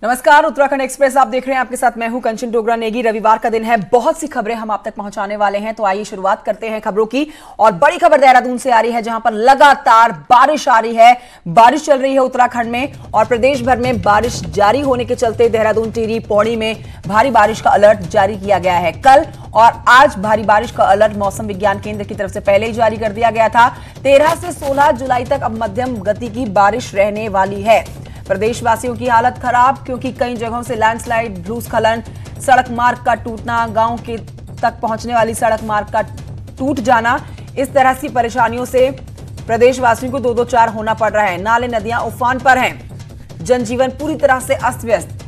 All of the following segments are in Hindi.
नमस्कार, उत्तराखंड एक्सप्रेस आप देख रहे हैं। आपके साथ मैं हूं कंचन डोगरा नेगी। रविवार का दिन है, बहुत सी खबरें हम आप तक पहुंचाने वाले हैं, तो आइए शुरुआत करते हैं खबरों की। और बड़ी खबर देहरादून से आ रही है, जहां पर लगातार बारिश आ रही है। बारिश चल रही है उत्तराखंड में और प्रदेश भर में बारिश जारी होने के चलते देहरादून, टिहरी, पौड़ी में भारी बारिश का अलर्ट जारी किया गया है। कल और आज भारी बारिश का अलर्ट मौसम विज्ञान केंद्र की तरफ से पहले ही जारी कर दिया गया था। 13 से 16 जुलाई तक अब मध्यम गति की बारिश रहने वाली है। प्रदेशवासियों की हालत खराब, क्योंकि कई जगहों से लैंडस्लाइड, भूस्खलन, सड़क मार्ग का टूटना, गांव के तक पहुंचने वाली सड़क मार्ग का टूट जाना, इस तरह की परेशानियों से प्रदेशवासियों को दो दो चार होना पड़ रहा है। नाले नदियां उफान पर हैं, जनजीवन पूरी तरह से अस्त व्यस्त।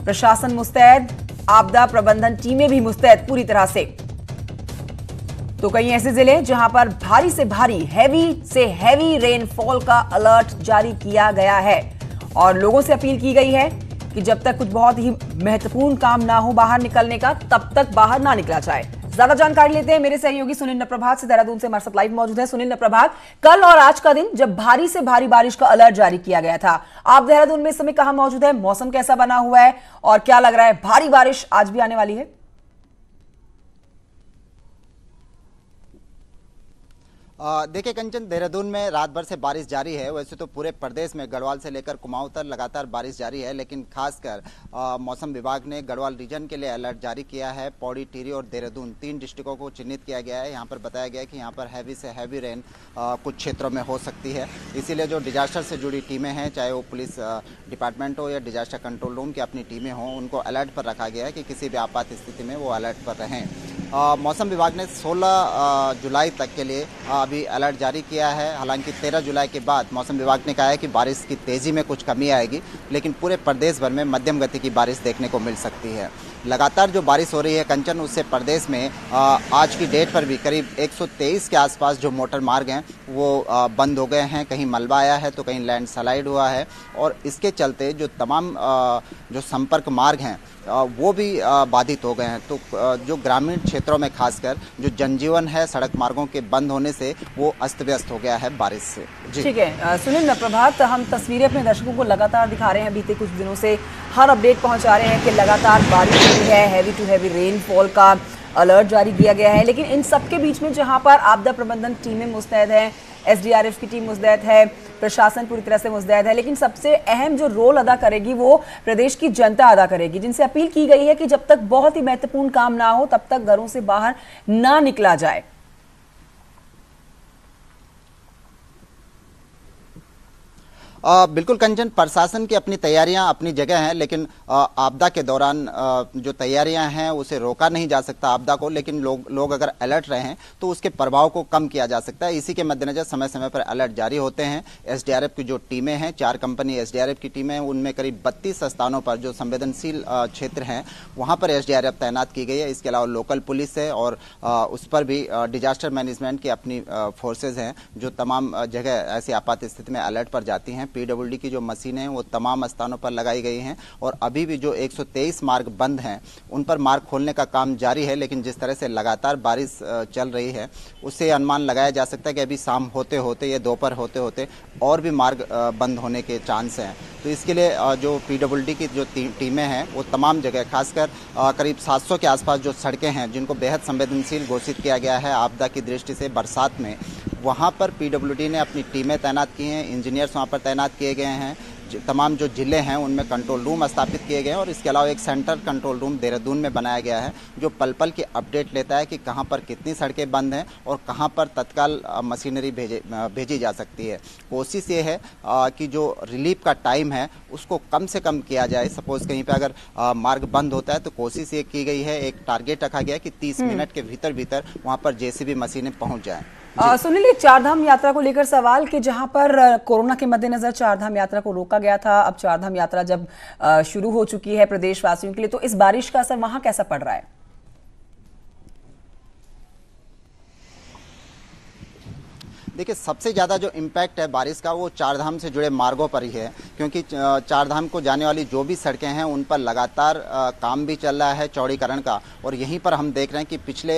प्रशासन मुस्तैद, आपदा प्रबंधन टीमें भी मुस्तैद पूरी तरह से। तो कई ऐसे जिले जहां पर भारी से भारी, हैवी से हैवी रेनफॉल का अलर्ट जारी किया गया है और लोगों से अपील की गई है कि जब तक कुछ बहुत ही महत्वपूर्ण काम ना हो बाहर निकलने का, तब तक बाहर ना निकला जाए। ज्यादा जानकारी लेते हैं मेरे सहयोगी सुनील नप्रभात से। देहरादून से हमारे साथ लाइव मौजूद है सुनील नप्रभात। कल और आज का दिन जब भारी से भारी बारिश का अलर्ट जारी किया गया था, आप देहरादून में इस समय कहां मौजूद है? मौसम कैसा बना हुआ है और क्या लग रहा है, भारी बारिश आज भी आने वाली है? देखिए कंचन, देहरादून में रात भर से बारिश जारी है। वैसे तो पूरे प्रदेश में गढ़वाल से लेकर कुमाऊं तक लगातार बारिश जारी है, लेकिन खासकर मौसम विभाग ने गढ़वाल रीजन के लिए अलर्ट जारी किया है। पौड़ी, टिहरी और देहरादून 3 डिस्ट्रिक्टों को चिन्हित किया गया है। यहाँ पर बताया गया है कि यहाँ पर हैवी से हैवी रेन कुछ क्षेत्रों में हो सकती है। इसीलिए जो डिजास्टर से जुड़ी टीमें हैं, चाहे वो पुलिस डिपार्टमेंट हो या डिजास्टर कंट्रोल रूम की अपनी टीमें हों, उनको अलर्ट पर रखा गया है कि किसी भी आपात स्थिति में वो अलर्ट पर रहें। मौसम विभाग ने 16 जुलाई तक के लिए अभी अलर्ट जारी किया है। हालांकि 13 जुलाई के बाद मौसम विभाग ने कहा है कि बारिश की तेज़ी में कुछ कमी आएगी, लेकिन पूरे प्रदेश भर में मध्यम गति की बारिश देखने को मिल सकती है। लगातार जो बारिश हो रही है कंचन, उससे प्रदेश में आज की डेट पर भी करीब 123 के आसपास जो मोटर मार्ग हैं वो बंद हो गए हैं। कहीं मलबा आया है तो कहीं लैंडस्लाइड हुआ है और इसके चलते जो तमाम जो संपर्क मार्ग हैं वो भी बाधित हो गए हैं। तो जो ग्रामीण क्षेत्रों में खासकर जो जनजीवन है, सड़क मार्गों के बंद होने से वो अस्त व्यस्त हो गया है बारिश से। ठीक है सुनील नप्रभात, हम तस्वीरें अपने दर्शकों को लगातार दिखा रहे हैं। बीते कुछ दिनों से हर अपडेट पहुंचा रहे हैं कि लगातार बारिश हो रही है, हैवी टू हैवी रेनफॉल का अलर्ट जारी किया गया है। लेकिन इन सबके बीच में जहां पर आपदा प्रबंधन टीमें मुस्तैद हैं, एसडीआरएफ की टीम मुस्तैद है, प्रशासन पूरी तरह से मुस्तैद है, लेकिन सबसे अहम जो रोल अदा करेगी वो प्रदेश की जनता अदा करेगी, जिनसे अपील की गई है कि जब तक बहुत ही महत्वपूर्ण काम ना हो तब तक घरों से बाहर ना निकला जाए। बिल्कुल कंचन, प्रशासन की अपनी तैयारियां अपनी जगह हैं, लेकिन आपदा के दौरान जो तैयारियां हैं उसे रोका नहीं जा सकता आपदा को, लेकिन लोग अगर अलर्ट रहें तो उसके प्रभाव को कम किया जा सकता है। इसी के मद्देनजर समय समय पर अलर्ट जारी होते हैं। एसडीआरएफ की जो टीमें हैं, 4 कंपनी एसडीआरएफ की टीमें हैं, उनमें करीब 32 स्थानों पर जो संवेदनशील क्षेत्र हैं वहाँ पर एसडीआरएफ तैनात की गई है। इसके अलावा लोकल पुलिस है और उस पर भी डिजास्टर मैनेजमेंट की अपनी फोर्सेज हैं जो तमाम जगह ऐसी आपात स्थिति में अलर्ट पर जाती हैं। पीडब्ल्यूडी की जो मशीनें हैं वो तमाम स्थानों पर लगाई गई हैं और अभी भी जो 123 मार्ग बंद हैं उन पर मार्ग खोलने का काम जारी है। लेकिन जिस तरह से लगातार बारिश चल रही है उससे अनुमान लगाया जा सकता है कि अभी शाम होते होते या दोपहर होते होते और भी मार्ग बंद होने के चांस हैं। तो इसके लिए जो पीडब्ल्यूडी की जो टीमें हैं वो तमाम जगह, खासकर करीब 700 के आसपास जो सड़कें हैं जिनको बेहद संवेदनशील घोषित किया गया है आपदा की दृष्टि से बरसात में, वहाँ पर पीडब्ल्यूडी ने अपनी टीमें तैनात की हैं, इंजीनियर्स वहाँ पर तैनात किए गए हैं। तमाम जो ज़िले हैं उनमें कंट्रोल रूम स्थापित किए गए हैं और इसके अलावा एक सेंट्रल कंट्रोल रूम देहरादून में बनाया गया है जो पल पल की अपडेट लेता है कि कहां पर कितनी सड़कें बंद हैं और कहां पर तत्काल मशीनरी भेजी जा सकती है। कोशिश ये है कि जो रिलीफ का टाइम है उसको कम से कम किया जाए। सपोज कहीं पर अगर मार्ग बंद होता है तो कोशिश ये की गई है, एक टारगेट रखा गया है कि 30 मिनट के भीतर भीतर वहाँ पर जेसीबी मशीनें पहुँच जाएँ। सुनील, चारधाम यात्रा को लेकर सवाल कि जहां पर कोरोना के मद्देनजर चारधाम यात्रा को रोका गया था, अब चारधाम यात्रा जब शुरू हो चुकी है प्रदेशवासियों के लिए, तो इस बारिश का असर वहां कैसा पड़ रहा है? देखिए, सबसे ज़्यादा जो इम्पैक्ट है बारिश का वो चारधाम से जुड़े मार्गों पर ही है, क्योंकि चारधाम को जाने वाली जो भी सड़कें हैं उन पर लगातार काम भी चल रहा है चौड़ीकरण का। और यहीं पर हम देख रहे हैं कि पिछले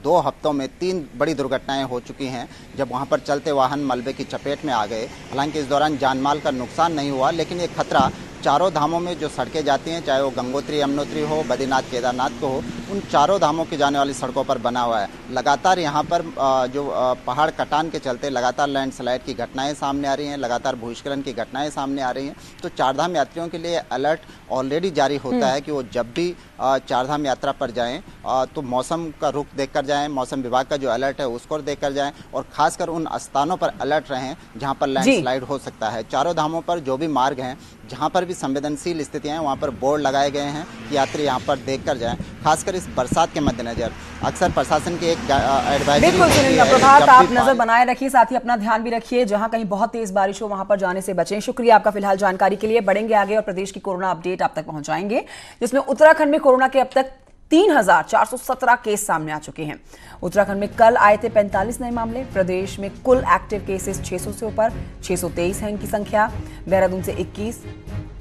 2 हफ्तों में 3 बड़ी दुर्घटनाएं हो चुकी हैं जब वहां पर चलते वाहन मलबे की चपेट में आ गए। हालांकि इस दौरान जानमाल का नुकसान नहीं हुआ, लेकिन ये खतरा चारों धामों में जो सड़कें जाती हैं, चाहे वो गंगोत्री यमुनोत्री हो, बद्रीनाथ केदारनाथ को हो, उन चारों धामों की जाने वाली सड़कों पर बना हुआ है। लगातार यहाँ पर जो पहाड़ कटान के चलते लगातार लैंडस्लाइड की घटनाएं सामने आ रही हैं, लगातार भूस्खलन की घटनाएं सामने आ रही हैं। तो चारधाम यात्रियों के लिए अलर्ट ऑलरेडी जारी होता है कि वो जब भी चारधाम यात्रा पर जाएं तो मौसम का रुख देखकर जाएं, मौसम विभाग का जो अलर्ट है उसको देखकर जाएं, और खासकर उन स्थानों पर अलर्ट रहें जहां पर लैंडस्लाइड हो सकता है। चारों धामों पर जो भी मार्ग हैं, जहां पर भी संवेदनशील स्थितियां हैं, वहां पर बोर्ड लगाए गए हैं कि यात्री यहां पर देखकर जाएं। खासकर इस बरसात के मद्देनजर अक्सर प्रशासन की एक एडवाइजरी बिल्कुल सुनील प्रभात, आप नजर बनाए रखिए, साथ ही अपना ध्यान भी रखिए, जहां कहीं बहुत तेज बारिश हो वहां पर जाने से बचें। शुक्रिया आपका फिलहाल जानकारी के लिए। बढ़ेंगे आगे और प्रदेश की कोरोना अपडेट आप तक पहुंचाएंगे, जिसमें उत्तराखंड में कोरोना के अब तक 3,417 केस सामने आ चुके हैं। उत्तराखंड में कल आए थे 45 नए मामले। प्रदेश में कुल एक्टिव केसेस 600 से ऊपर, 623 है इनकी संख्या। देहरादून से 21,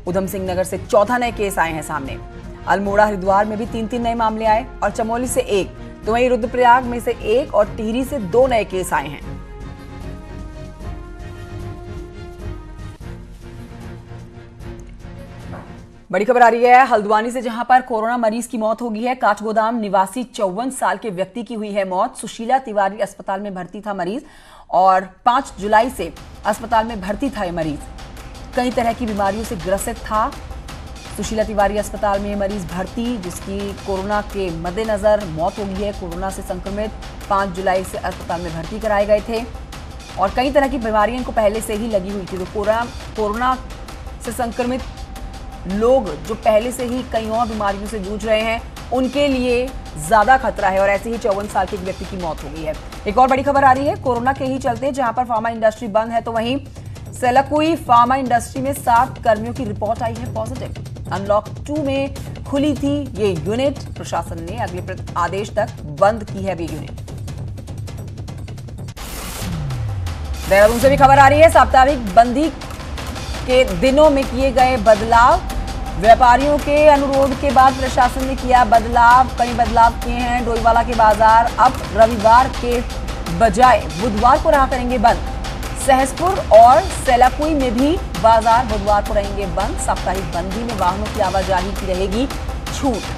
उधम सिंह नगर से 14 नए केस आए हैं सामने। अल्मोड़ा हरिद्वार में भी 3-3 नए मामले आए और चमोली से 1, तो वहीं रुद्रप्रयाग में से 1 और टिहरी से 2 नए केस आए हैं। बड़ी खबर आ रही है हल्द्वानी से, जहां पर कोरोना मरीज की मौत हो गई है। काठगोदाम निवासी 54 साल के व्यक्ति की हुई है मौत। सुशीला तिवारी अस्पताल में भर्ती था मरीज, और 5 जुलाई से अस्पताल में भर्ती था ये मरीज। कई तरह की बीमारियों से ग्रसित था। सुशीला तिवारी अस्पताल में ये मरीज भर्ती, जिसकी कोरोना के मद्देनजर मौत हो गई है। कोरोना से संक्रमित 5 जुलाई से अस्पताल में भर्ती कराए गए थे, और कई तरह की बीमारियां इनको पहले से ही लगी हुई थी। तो कोरोना से संक्रमित लोग जो पहले से ही कई और बीमारियों से जूझ रहे हैं, उनके लिए ज्यादा खतरा है, और ऐसे ही 54 साल के एक व्यक्ति की मौत हो गई है। एक और बड़ी खबर आ रही है कोरोना के ही चलते, जहां पर फार्मा इंडस्ट्री बंद है, तो वहीं सेलाकुई फार्मा इंडस्ट्री में 7 कर्मियों की रिपोर्ट आई है पॉजिटिव। अनलॉक 2 में खुली थी ये यूनिट। प्रशासन ने अगले आदेश तक बंद की है ये यूनिट। देहरादून से भी खबर आ रही है साप्ताहिक बंदी के दिनों में किए गए बदलाव। व्यापारियों के अनुरोध के बाद प्रशासन ने किया बदलाव। कई बदलाव किए हैं। डोईवाला के बाजार अब रविवार के बजाय बुधवार को रहा करेंगे बंद। सहसपुर और सेलाकुई में भी बाजार बुधवार को रहेंगे बंद। साप्ताहिक बंदी में वाहनों की आवाजाही की रहेगी छूट।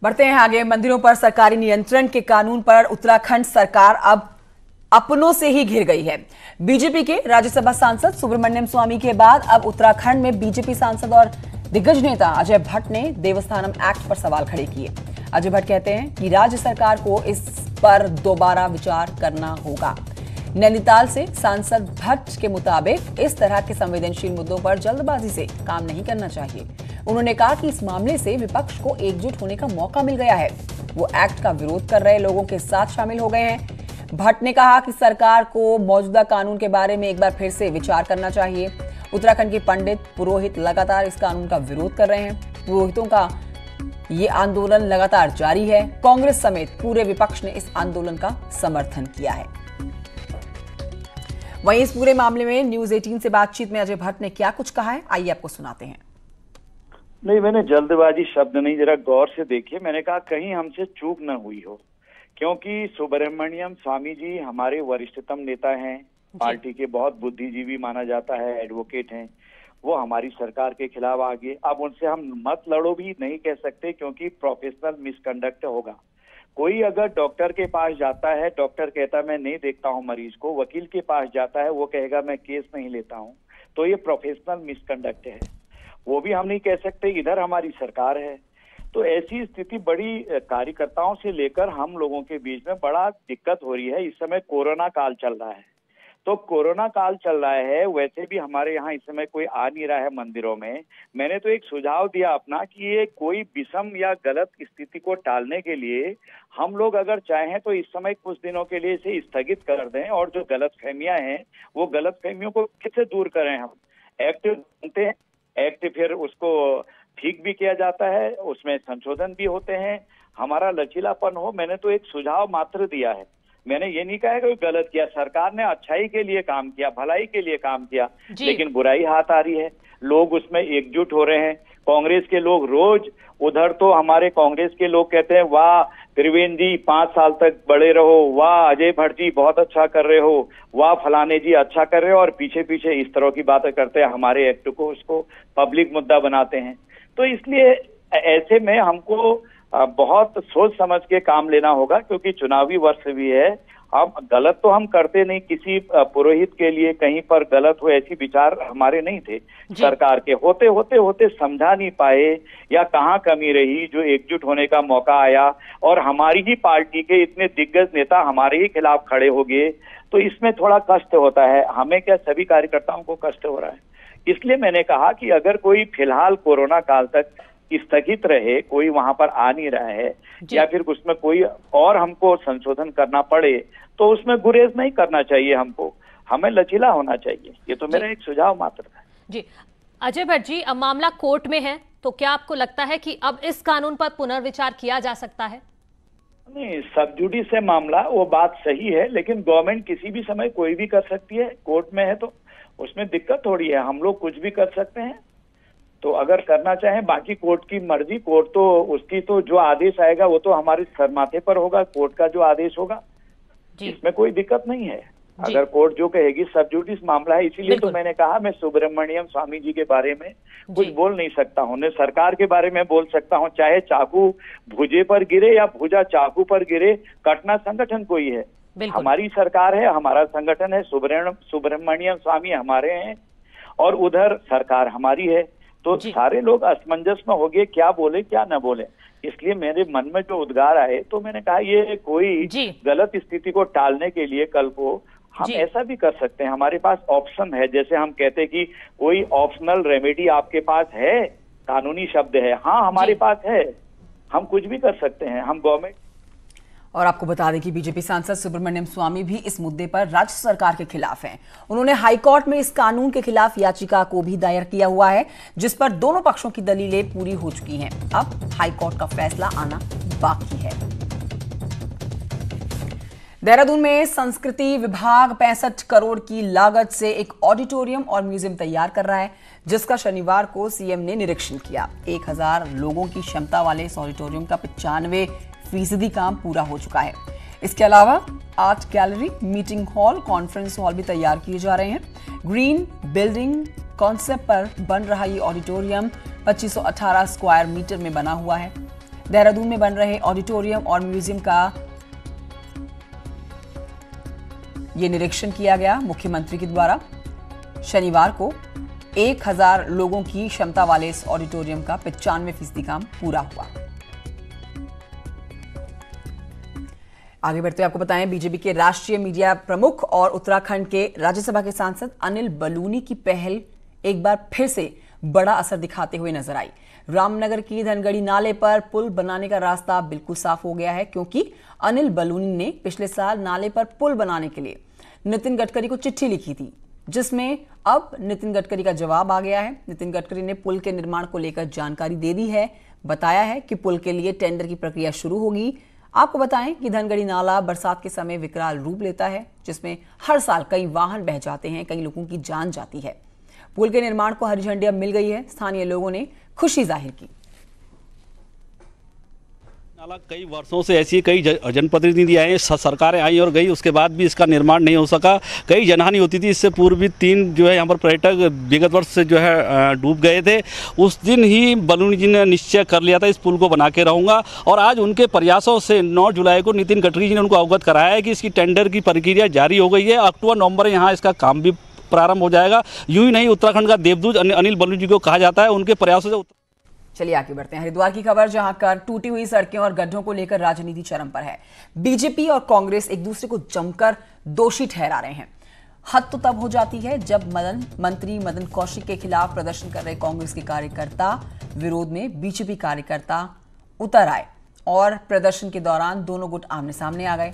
बढ़ते हैं आगे। मंदिरों पर सरकारी नियंत्रण के कानून पर उत्तराखंड सरकार अब अपनों से ही घिर गई है। बीजेपी के राज्यसभा सांसद सुब्रमण्यम स्वामी के बाद अब उत्तराखंड में बीजेपी सांसद और दिग्गज नेता अजय भट्ट ने देवस्थानम एक्ट पर सवाल खड़े किए। अजय भट्ट कहते हैं कि राज्य सरकार को इस पर दोबारा विचार करना होगा। नैनीताल से सांसद भट्ट के मुताबिक इस तरह के संवेदनशील मुद्दों पर जल्दबाजी से काम नहीं करना चाहिए। उन्होंने कहा कि इस मामले से विपक्ष को एकजुट होने का मौका मिल गया है। वो एक्ट का विरोध कर रहे लोगों के साथ शामिल हो गए हैं। भट्ट ने कहा कि सरकार को मौजूदा कानून के बारे में एक बार फिर से विचार करना चाहिए। उत्तराखंड के पंडित पुरोहित लगातार इस कानून का विरोध कर रहे हैं। पुरोहितों का ये आंदोलन लगातार जारी है। कांग्रेस समेत पूरे विपक्ष ने इस आंदोलन का समर्थन किया है। वहीं इस पूरे मामले में न्यूज 18 से बातचीत में अजय भट्ट ने क्या कुछ कहा है, आइए आपको सुनाते हैं। नहीं, मैंने जल्दबाजी शब्द नहीं, जरा गौर से देखिए। मैंने कहा कहीं हमसे चूक न हुई हो, क्योंकि सुब्रमण्यम स्वामी जी हमारे वरिष्ठतम नेता हैं, पार्टी के बहुत बुद्धिजीवी माना जाता है, एडवोकेट हैं। वो हमारी सरकार के खिलाफ आगे, अब उनसे हम मत लड़ो भी नहीं कह सकते, क्योंकि प्रोफेशनल मिसकंडक्ट होगा। कोई अगर डॉक्टर के पास जाता है, डॉक्टर कहता है मैं नहीं देखता हूं मरीज को, वकील के पास जाता है, वो कहेगा मैं केस नहीं लेता हूं, तो ये प्रोफेशनल मिसकंडक्ट है। वो भी हम नहीं कह सकते। इधर हमारी सरकार है, तो ऐसी स्थिति बड़ी कार्यकर्ताओं से लेकर हम लोगों के बीच में बड़ा दिक्कत हो रही है। इस समय कोरोना काल चल रहा है, तो कोरोना काल चल रहा है, वैसे भी हमारे यहाँ इस समय कोई आ नहीं रहा है मंदिरों में। मैंने तो एक सुझाव दिया अपना कि ये कोई विषम या गलत स्थिति को टालने के लिए हम लोग अगर चाहें तो इस समय कुछ दिनों के लिए इसे स्थगित कर दें, और जो गलतफहमियां हैं वो गलतफहमियों को किससे दूर करें। हम एक्ट बनते हैं, एक्ट फिर उसको ठीक भी किया जाता है, उसमें संशोधन भी होते हैं, हमारा लचीलापन हो। मैंने तो एक सुझाव मात्र दिया है, मैंने ये नहीं कहा कि गलत किया, सरकार ने अच्छाई के लिए काम किया, भलाई के लिए काम किया, लेकिन बुराई हाथ आ रही है, लोग उसमें एकजुट हो रहे हैं। कांग्रेस के लोग रोज उधर, तो हमारे कांग्रेस के लोग कहते हैं वाह त्रिवेंद्र जी 5 साल तक बड़े रहो, वाह अजय भट्ट जी बहुत अच्छा कर रहे हो, वाह फलाने जी अच्छा कर रहे हो, और पीछे पीछे इस तरह की बातें करते हैं, हमारे एक्ट को उसको पब्लिक मुद्दा बनाते हैं। तो इसलिए ऐसे में हमको बहुत सोच समझ के काम लेना होगा, क्योंकि चुनावी वर्ष भी है। हम गलत तो हम करते नहीं, किसी पुरोहित के लिए कहीं पर गलत हो ऐसी विचार हमारे नहीं थे। सरकार के होते होते होते समझा नहीं पाए या कहाँ कमी रही जो एकजुट होने का मौका आया, और हमारी ही पार्टी के इतने दिग्गज नेता हमारे ही खिलाफ खड़े हो गए, तो इसमें थोड़ा कष्ट होता है। हमें क्या, सभी कार्यकर्ताओं को कष्ट हो रहा है। इसलिए मैंने कहा कि अगर कोई फिलहाल कोरोना काल तक स्थगित रहे, कोई वहां पर आ नहीं रहा है, या फिर उसमें कोई और हमको संशोधन करना पड़े, तो उसमें गुरेज नहीं करना चाहिए हमको, हमें लचीला होना चाहिए। ये तो मेरा एक सुझाव मात्र है। जी अजय भट्ट जी, अब मामला कोर्ट में है, तो क्या आपको लगता है कि अब इस कानून पर पुनर्विचार किया जा सकता है? नहीं, सब जुडिस है मामला, वो बात सही है, लेकिन गवर्नमेंट किसी भी समय कोई भी कर सकती है। कोर्ट में है तो उसमें दिक्कत थोड़ी है, हम लोग कुछ भी कर सकते हैं। तो अगर करना चाहें, बाकी कोर्ट की मर्जी, कोर्ट तो उसकी तो जो आदेश आएगा वो तो हमारे सर माथे पर होगा, कोर्ट का जो आदेश होगा, इसमें कोई दिक्कत नहीं है। अगर कोर्ट जो कहेगी, सब जुडिस मामला है। इसीलिए तो मैंने कहा मैं सुब्रमण्यम स्वामी जी के बारे में कुछ बोल नहीं सकता हूँ, न सरकार के बारे में बोल सकता हूँ। चाहे चाकू भुजे पर गिरे या भुजा चाकू पर गिरे, कटना संगठन को ही है। हमारी सरकार है, हमारा संगठन है, सुब्रमण्यम स्वामी हमारे हैं, और उधर सरकार हमारी है। तो सारे लोग असमंजस में हो गए, क्या बोले क्या न बोले। इसलिए मेरे मन में जो उद्गार आए, तो मैंने कहा ये कोई गलत स्थिति को टालने के लिए कल को हम ऐसा भी कर सकते हैं। हमारे पास ऑप्शन है, जैसे हम कहते हैं कि कोई ऑप्शनल रेमेडी आपके पास है, कानूनी शब्द है, हाँ हमारे पास है, हम कुछ भी कर सकते हैं। हम गवर्नमेंट। और आपको बता दें कि बीजेपी सांसद सुब्रमण्यम स्वामी भी इस मुद्दे पर राज्य सरकार के खिलाफ हैं। उन्होंने हाईकोर्ट में इस कानून के खिलाफ याचिका को भी दायर किया हुआ है, जिस पर दोनों पक्षों की दलीलें पूरी हो चुकी हैं। अब हाईकोर्ट का फैसला आना बाकी है। देहरादून में संस्कृति विभाग 65 करोड़ की लागत से एक ऑडिटोरियम और म्यूजियम तैयार कर रहा है, जिसका शनिवार को सीएम ने निरीक्षण किया। 1000 लोगों की क्षमता वाले इस ऑडिटोरियम का 95% काम पूरा हो चुका है। इसके अलावा art gallery, meeting hall, conference hall भी तैयार किए जा रहे हैं। ग्रीन बिल्डिंग कॉन्सेप्ट पर बन रहा ये ऑडिटोरियम 2518 स्क्वायर मीटर में बना हुआ है। देहरादून में बन रहे ऑडिटोरियम और म्यूजियम का ये निरीक्षण किया गया मुख्यमंत्री के द्वारा। शनिवार को 1000 लोगों की क्षमता वाले इस ऑडिटोरियम का 95% काम पूरा हुआ। आगे बढ़ते हुए आपको बताएं, बीजेपी के राष्ट्रीय मीडिया प्रमुख और उत्तराखंड के राज्यसभा के सांसद अनिल बलूनी की पहल एक बार फिर से बड़ा असर दिखाते हुए नजर आई। रामनगर की धनगढ़ी नाले पर पुल बनाने का रास्ता बिल्कुल साफ हो गया है, क्योंकि अनिल बलूनी ने पिछले साल नाले पर पुल बनाने के लिए नितिन गडकरी को चिट्ठी लिखी थी, जिसमें अब नितिन गडकरी का जवाब आ गया है। नितिन गडकरी ने पुल के निर्माण को लेकर जानकारी दे दी है, बताया है कि पुल के लिए टेंडर की प्रक्रिया शुरू होगी। आपको बताएं कि धनगढ़ी नाला बरसात के समय विकराल रूप लेता है, जिसमें हर साल कई वाहन बह जाते हैं, कई लोगों की जान जाती है। पुल के निर्माण को हरी झंडी अब मिल गई है। स्थानीय लोगों ने खुशी जाहिर की। नाला कई वर्षों से ऐसी कई जनप्रतिनिधि आए, सरकारें आई और गई, उसके बाद भी इसका निर्माण नहीं हो सका। कई जनहानि होती थी। इससे पूर्व भी 3 जो है यहाँ पर पर्यटक विगत वर्ष से जो है डूब गए थे। उस दिन ही बलूनी जी ने निश्चय कर लिया था इस पुल को बना के रहूँगा, और आज उनके प्रयासों से 9 जुलाई को नितिन गडकरी जी ने उनको अवगत कराया है कि इसकी टेंडर की प्रक्रिया जारी हो गई है। अक्टूबर-नवंबर यहाँ इसका काम भी प्रारंभ हो जाएगा। यूं ही नहीं, उत्तराखंड का देवदूत अनिल बलूनी जी को कहा जाता है। उनके प्रयासों से चलिए आगे बढ़ते हैं। हरिद्वार की खबर, जहां कर टूटी हुई सड़कें और गड्ढों को लेकर राजनीति चरम पर है। बीजेपी और कांग्रेस एक दूसरे को जमकर दोषी ठहरा रहे हैं। हद तो तब हो जाती है जब मंत्री मदन कौशिक के खिलाफ प्रदर्शन कर रहे कांग्रेस के कार्यकर्ता विरोध में बीजेपी कार्यकर्ता उतर आए और प्रदर्शन के दौरान दोनों गुट आमने सामने आ गए।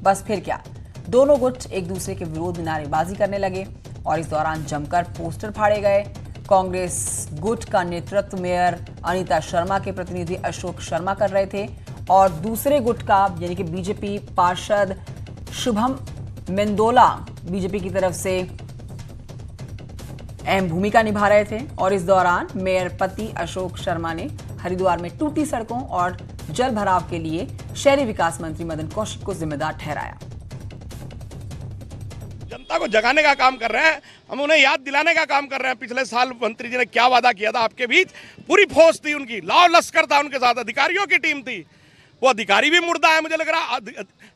बस फिर क्या, दोनों गुट एक दूसरे के विरोध में नारेबाजी करने लगे और इस दौरान जमकर पोस्टर फाड़े गए। कांग्रेस गुट का नेतृत्व मेयर अनीता शर्मा के प्रतिनिधि अशोक शर्मा कर रहे थे, और दूसरे गुट का यानी कि बीजेपी पार्षद शुभम मेंदोला बीजेपी की तरफ से अहम भूमिका निभा रहे थे और इस दौरान मेयर पति अशोक शर्मा ने हरिद्वार में टूटी सड़कों और जल भराव के लिए शहरी विकास मंत्री मदन कौशिक को जिम्मेदार ठहराया। जनता को जगाने का काम कर रहे हैं, हम उन्हें याद दिलाने का काम कर रहे हैं। पिछले साल मंत्री जी ने क्या वादा किया था आपके बीच, पूरी फौज थी उनकी, लाव लश्कर था उनके साथ, अधिकारियों की टीम थी। वो अधिकारी भी मुर्दा है मुझे लग रहा।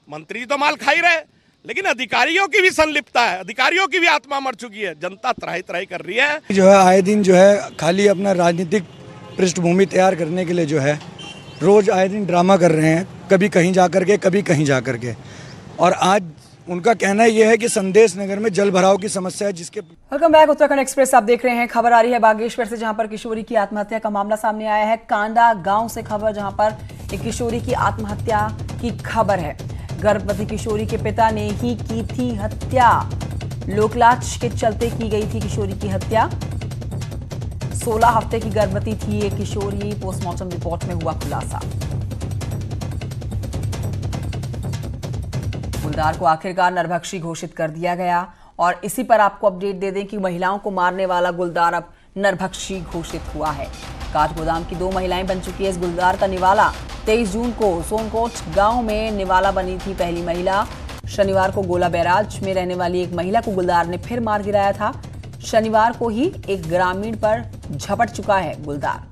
मंत्री जी तो माल खा ही रहे, लेकिन अधिकारियों की भी संलिप्तता है, अधिकारियों की भी आत्मा मर चुकी है। जनता त्राही त्राही कर रही है। जो है आए दिन जो है खाली अपना राजनीतिक पृष्ठभूमि तैयार करने के लिए जो है रोज आए दिन ड्रामा कर रहे हैं, कभी कहीं जा करके कभी कहीं जा करके। और आज उनका कहना यह है कि संदेश नगर में जल भराव की समस्या है, जिसके वेलकम बैक। उत्तराखंड एक्सप्रेस आप देख रहे हैं। खबर आ रही है बागेश्वर से, जहां पर किशोरी की आत्महत्या का मामला सामने आया है। कांडा गांव से खबर, जहां पर एक किशोरी की आत्महत्या की खबर है। गर्भवती किशोरी के पिता ने ही की थी हत्या। लोकलाच के चलते की गई थी किशोरी की हत्या। 16 हफ्ते की गर्भवती थी ये किशोरी, पोस्टमार्टम रिपोर्ट में हुआ खुलासा। गुलदार को आखिरकार नरभक्षी घोषित कर दिया गया और इसी पर आपको अपडेट दे दें कि महिलाओं को मारने वाला गुलदार अब नरभक्षी घोषित हुआ है। काठगोदाम की 2 महिलाएं बन चुकी है इस गुलदार का निवाला। 23 जून को सोनकोट गांव में निवाला बनी थी पहली महिला। शनिवार को गोला बैराज में रहने वाली एक महिला को गुलदार ने फिर मार गिराया था। शनिवार को ही एक ग्रामीण पर झपट चुका है गुलदार।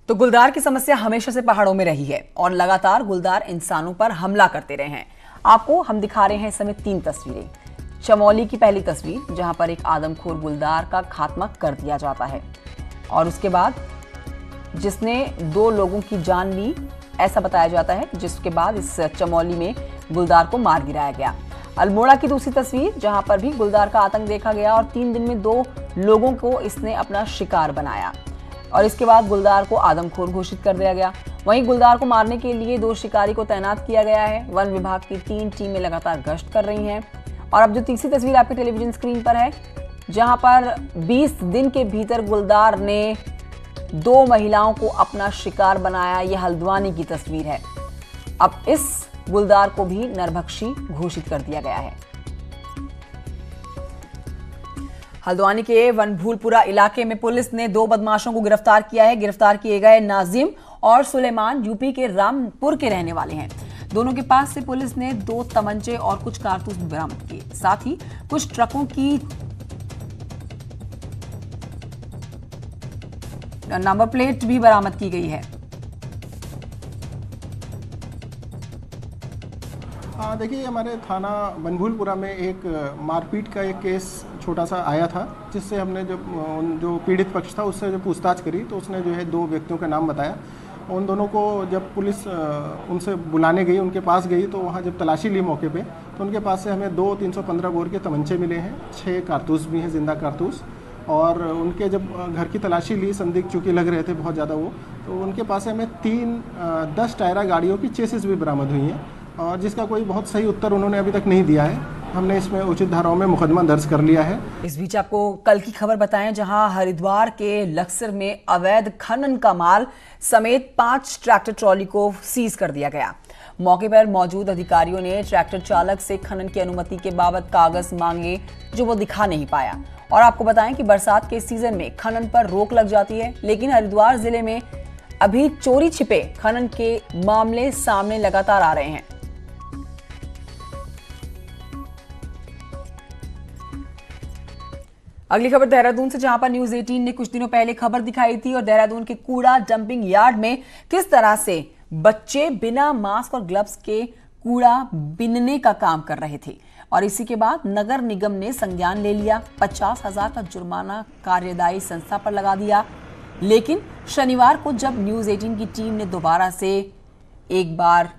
तो गुलदार की समस्या हमेशा से पहाड़ों में रही है और लगातार गुलदार इंसानों पर हमला करते रहे हैं। आपको हम दिखा रहे हैं इस समय 3 तस्वीरें। चमोली की पहली तस्वीर, जहां पर एक आदमखोर गुलदार का खात्मा कर दिया जाता है और उसके बाद जिसने 2 लोगों की जान ली, ऐसा बताया जाता है, जिसके बाद इस चमोली में गुलदार को मार गिराया गया। अल्मोड़ा की दूसरी तस्वीर, जहां पर भी गुलदार का आतंक देखा गया और 3 दिन में 2 लोगों को इसने अपना शिकार बनाया और इसके बाद गुलदार को आदमखोर घोषित कर दिया गया। वहीं गुलदार को मारने के लिए 2 शिकारी को तैनात किया गया है। वन विभाग की 3 टीमें लगातार गश्त कर रही हैं। और अब जो तीसरी तस्वीर आपके टेलीविजन स्क्रीन पर है, जहां पर 20 दिन के भीतर गुलदार ने 2 महिलाओं को अपना शिकार बनाया, यह हल्द्वानी की तस्वीर है। अब इस गुलदार को भी नरभक्षी घोषित कर दिया गया है। हल्द्वानी के वनभूलपुरा इलाके में पुलिस ने 2 बदमाशों को गिरफ्तार किया है। गिरफ्तार किए गए नाजिम और सुलेमान यूपी के रामपुर के रहने वाले हैं। दोनों के पास से पुलिस ने 2 तमंचे और कुछ कारतूस बरामद किए। साथ ही कुछ ट्रकों की नंबर प्लेट भी बरामद की गई है। देखिए, हमारे थाना बनभूलपुरा में एक मारपीट का एक केस छोटा सा आया था, जिससे हमने जो पीड़ित पक्ष था उससे जो पूछताछ करी तो उसने जो है 2 व्यक्तियों का नाम बताया। उन दोनों को जब पुलिस उनसे बुलाने गई, उनके पास गई, तो वहाँ जब तलाशी ली मौके पे, तो उनके पास से हमें 2 315 बोर के तमंचे मिले हैं, 6 कारतूस भी हैं, जिंदा कारतूस। और उनके जब घर की तलाशी ली, संदिग्ध चूँकि लग रहे थे बहुत ज़्यादा वो, तो उनके पास से हमें 10 टायरा गाड़ियों की चेसिस भी बरामद हुई हैं और जिसका कोई बहुत सही उत्तर उन्होंने अभी तक नहीं दिया है। हमने इसमें उचित धाराओं में मुकदमा दर्ज कर लिया है। इस बीच आपको कल की खबर बताएं, जहां हरिद्वार के लक्सर में अवैध खनन का माल समेत 5 ट्रैक्टर ट्रॉली को सीज कर दिया गया। मौके पर मौजूद अधिकारियों ने ट्रैक्टर चालक से खनन की अनुमति के बाबत कागज मांगे, जो वो दिखा नहीं पाया। और आपको बताएं कि बरसात के सीजन में खनन पर रोक लग जाती है, लेकिन हरिद्वार जिले में अभी चोरी छिपे खनन के मामले सामने लगातार आ रहे हैं। अगली खबर देहरादून से, जहां पर न्यूज 18 ने कुछ दिनों पहले खबर दिखाई थी और देहरादून के कूड़ा डंपिंग यार्ड में किस तरह से बच्चे बिना मास्क और ग्लव्स के कूड़ा बिनने का काम कर रहे थे और इसी के बाद नगर निगम ने संज्ञान ले लिया। 50,000 का जुर्माना कार्यदायी संस्था पर लगा दिया। लेकिन शनिवार को जब न्यूज 18 की टीम ने दोबारा से एक बार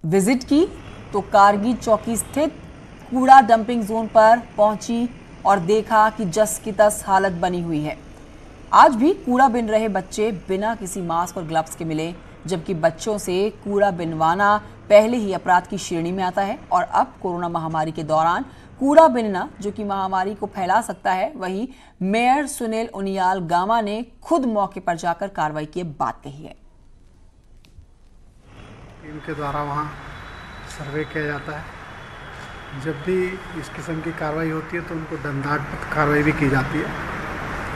विजिट की तो कारगी चौकी स्थित कूड़ा डंपिंग जोन पर पहुंची और देखा कि जस की तस हालत बनी हुई है। आज भी कूड़ा बिन रहे बच्चे बिना किसी मास्क और ग्लव्स के मिले, जबकि बच्चों से कूड़ा बिनवाना पहले ही अपराध की श्रेणी में आता है और अब कोरोना महामारी के दौरान कूड़ा बिनना, जो कि महामारी को फैला सकता है, वही मेयर सुनील उनियाल गामा ने खुद मौके पर जाकर कार्रवाई की बात कही है। टीम के द्वारा वहाँ सर्वे किया जाता है। जब भी इस किस्म की कार्रवाई होती है तो उनको दंडात्मक कार्रवाई भी की जाती है।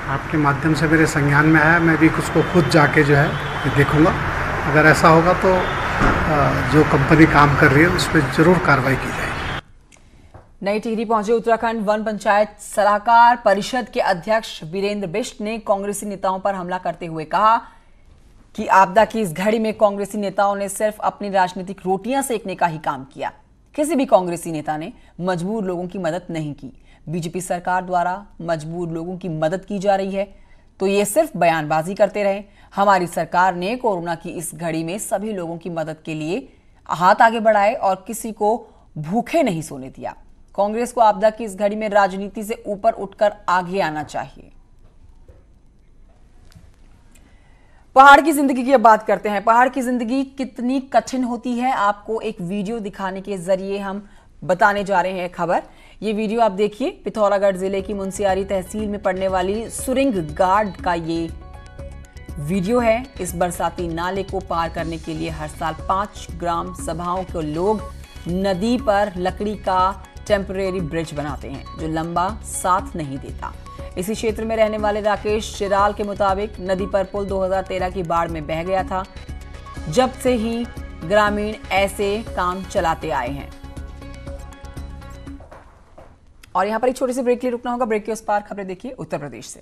आपके माध्यम से मेरे संज्ञान में आया, मैं भी उसको खुद जाके जो है देखूंगा। अगर ऐसा होगा तो जो कंपनी काम कर रही है उस पर जरूर कार्रवाई की जाएगी। नई टिहरी पहुंचे उत्तराखंड वन पंचायत सलाहकार परिषद के अध्यक्ष वीरेंद्र बिष्ट ने कांग्रेसी नेताओं पर हमला करते हुए कहा कि आपदा की इस घड़ी में कांग्रेसी नेताओं ने सिर्फ अपनी राजनीतिक रोटियां सेकने का ही काम किया। किसी भी कांग्रेसी नेता ने मजबूर लोगों की मदद नहीं की। बीजेपी सरकार द्वारा मजबूर लोगों की मदद की जा रही है तो ये सिर्फ बयानबाजी करते रहे। हमारी सरकार ने कोरोना की इस घड़ी में सभी लोगों की मदद के लिए हाथ आगे बढ़ाए और किसी को भूखे नहीं सोने दिया। कांग्रेस को आपदा की इस घड़ी में राजनीति से ऊपर उठकर आगे आना चाहिए। पहाड़ की जिंदगी की अब बात करते हैं। पहाड़ की जिंदगी कितनी कठिन होती है, आपको एक वीडियो दिखाने के जरिए हम बताने जा रहे हैं खबर। ये वीडियो आप देखिए। पिथौरागढ़ जिले की मुनस्यारी तहसील में पड़ने वाली सुरिंग गार्ड का ये वीडियो है। इस बरसाती नाले को पार करने के लिए हर साल 5 ग्राम सभाओं के लोग नदी पर लकड़ी का टेम्परेरी ब्रिज बनाते हैं जो लंबा साथ नहीं देता। इसी क्षेत्र में रहने वाले राकेश चिराल के मुताबिक नदी पर पुल 2013 की बाढ़ में बह गया था। जब से ही ग्रामीण ऐसे काम चलाते आए हैं। और यहां पर एक छोटी सी ब्रेक के लिए रुकना होगा। ब्रेक के उस पार खबरें देखिए उत्तर प्रदेश से।